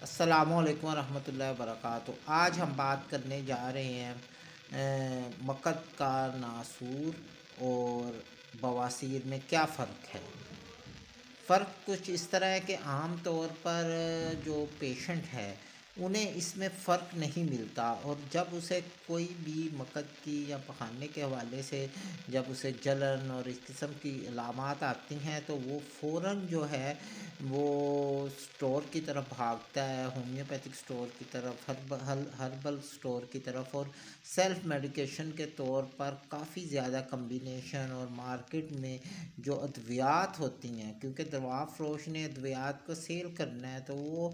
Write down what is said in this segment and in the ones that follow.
अस्सलामुअलैकुम वरहमतुल्लाहि वबरकातुहू। आज हम बात करने जा रहे हैं मकद का नासूर और बवासीर में क्या फ़र्क है। फ़र्क कुछ इस तरह है कि आम तौर पर जो पेशेंट है उन्हें इसमें फ़र्क नहीं मिलता, और जब उसे कोई भी मकद की या पखाने के हवाले से जब उसे जलन और इस किस्म की अलामात आती हैं तो वो फ़ौरन जो है वो स्टोर की तरफ भागता है, होम्योपैथिक स्टोर की तरफ, हर्बल स्टोर की तरफ, और सेल्फ़ मेडिकेशन के तौर पर काफ़ी ज़्यादा कम्बिनेशन और मार्केट में जो अद्वियात होती हैं, क्योंकि दवा फ़रोश ने अद्वियात को सेल करना है तो वो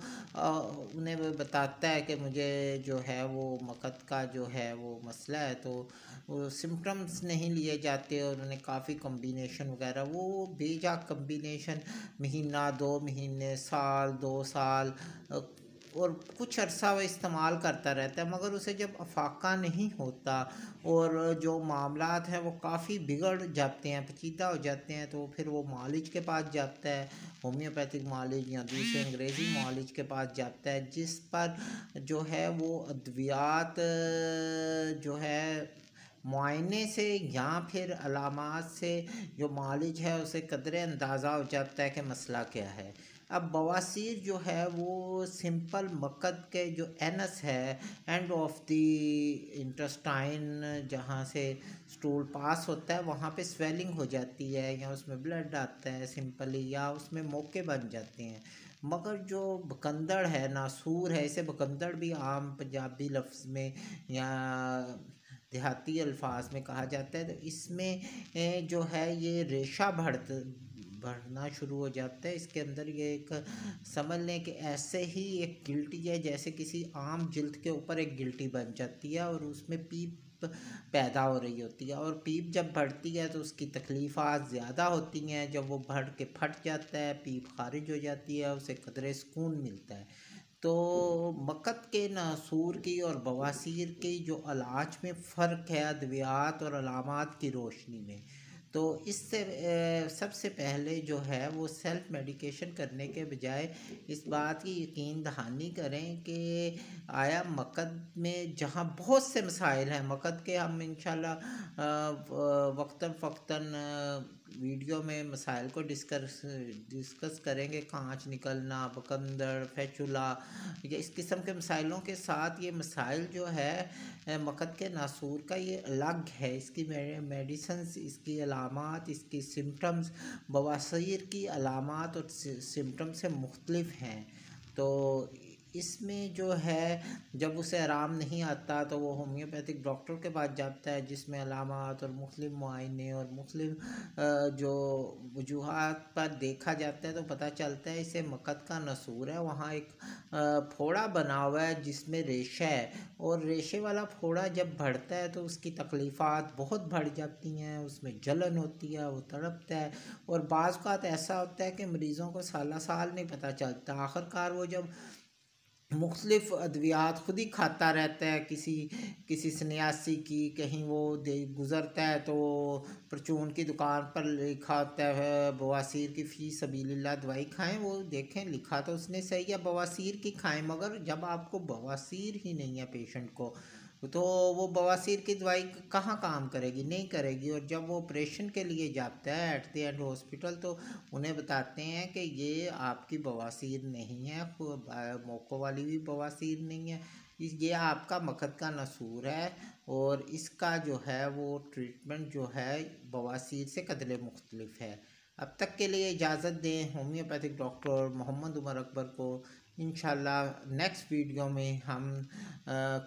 उन्हें वो बताता है कि मुझे जो है वो मकद का जो है वो मसला है, तो वो सिम्टम्स नहीं लिए जाते और उन्हें काफ़ी कम्बिनेशन वगैरह वो बेजा कम्बिनेशन महीना 2 महीने साल 2 साल और कुछ अरसा वो इस्तेमाल करता रहता है, मगर उसे जब अफाका नहीं होता और जो मामलात हैं वो काफ़ी बिगड़ जाते हैं, पेचीदा हो जाते हैं, तो फिर वो मालिज के पास जाता है, होम्योपैथिक मालिज या दूसरे अंग्रेज़ी मालिज के पास जाता है, जिस पर जो है वो अद्वियात जो है मुआयने से या फिर अलामात से जो मालिज है उसे कदरे अंदाज़ा हो जाता है कि मसला क्या है। अब बवासीर जो है वो सिंपल मकद के जो एनस है, एंड ऑफ द इंटेस्टाइन, जहाँ से स्टूल पास होता है वहाँ पे स्वेलिंग हो जाती है या उसमें ब्लड आता है सिंपली, या उसमें मोके बन जाते हैं। मगर जो बकंदड़ है, नासूर है, इसे बकंदड़ भी आम पंजाबी लफ्ज़ में या देहाती अल्फाज में कहा जाता है, तो इसमें जो है ये रेशा बढ़ना शुरू हो जाता है। इसके अंदर ये एक समझ लें कि ऐसे ही एक गिल्टी है, जैसे किसी आम जिल्द के ऊपर एक गिल्टी बन जाती है और उसमें पीप पैदा हो रही होती है, और पीप जब बढ़ती है तो उसकी तकलीफ़ात ज़्यादा होती हैं। जब वो बढ़ के फट जाता है, पीप खारिज हो जाती है, उसे कदरे सुकून मिलता है। तो मकद के नासूर की और बवासीर की जो इलाज में फ़र्क है अद्वियात और अलामात की रोशनी में, तो इससे सबसे पहले जो है वो सेल्फ़ मेडिकेशन करने के बजाय इस बात की यकीन दहानी करें कि आया मकद में जहाँ बहुत से मसाइल हैं मकद के, हम इंशाल्लाह वक्तन फ़क्तन वीडियो में मसाइल को डिस्कस करेंगे। कांच निकलना, बकंदर, फैचुला, या इस किस्म के मसाइलों के साथ ये मसाइल जो है मकद के नासूर का ये अलग है। इसकी मेडिसिन्स, इसकी अलामात, इसकी सिम्टम्स बवासीर की अलामात और सिम्टम्स से मुख्तलिफ हैं। तो इसमें जो है जब उसे आराम नहीं आता तो वो होम्योपैथिक डॉक्टर के पास जाता है, जिसमें अलामात और मुख्तलिफ मुआयने और मुख्तलिफ जो वजूहात पर देखा जाता है तो पता चलता है इसे मकद का नसूर है। वहाँ एक फोड़ा बना हुआ है जिसमें रेशा है, और रेशे वाला फोड़ा जब बढ़ता है तो उसकी तकलीफ़ात बहुत बढ़ जाती हैं, उसमें जलन होती है, वो तड़पता है, और बाज़ औक़ात ऐसा होता है कि मरीज़ों को साल साल नहीं पता चलता। आखिरकार वो जब मुख्तलिफ़ अद्वियात ख़ुद ही खाता रहता है, किसी किसी सन्यासी की कहीं वो दे गुज़रता है तो परचून की दुकान पर लिखा होता है बवासीर की फ़ी सबीलिल्लाह दवाई खाएं, वो देखें लिखा तो उसने सही है बवासीर की खाएं, मगर जब आपको बवासीर ही नहीं है पेशेंट को, तो वो बवासीर की दवाई कहाँ काम करेगी, नहीं करेगी। और जब वो ऑपरेशन के लिए जाता है एट द एंड हॉस्पिटल, तो उन्हें बताते हैं कि ये आपकी बवासीर नहीं है, मोको वाली भी बवासीर नहीं है, ये आपका मकद का नसूर है, और इसका जो है वो ट्रीटमेंट जो है बवासीर से कदरे मुख्तलिफ है। अब तक के लिए इजाज़त दें होम्योपैथिक डॉक्टर मोहम्मद उमर अकबर को। इंशाल्लाह नेक्स्ट वीडियो में हम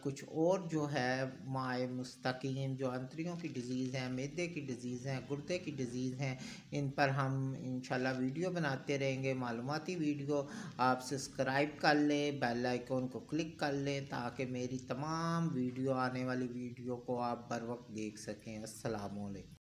कुछ और जो है माए मुस्तकीम जो अंतरियों की डिज़ीज़ हैं, मैदे की डिज़ीज़ हैं, गुर्दे की डिज़ीज़ हैं, इन पर हम इंशाल्लाह वीडियो बनाते रहेंगे, मालूमाती वीडियो। आप सब्सक्राइब कर लें, बेल आइकन को क्लिक कर लें, ताकि मेरी तमाम वीडियो आने वाली वीडियो को आप बर वक्त देख सकें। अस्सलामु अलैकुम।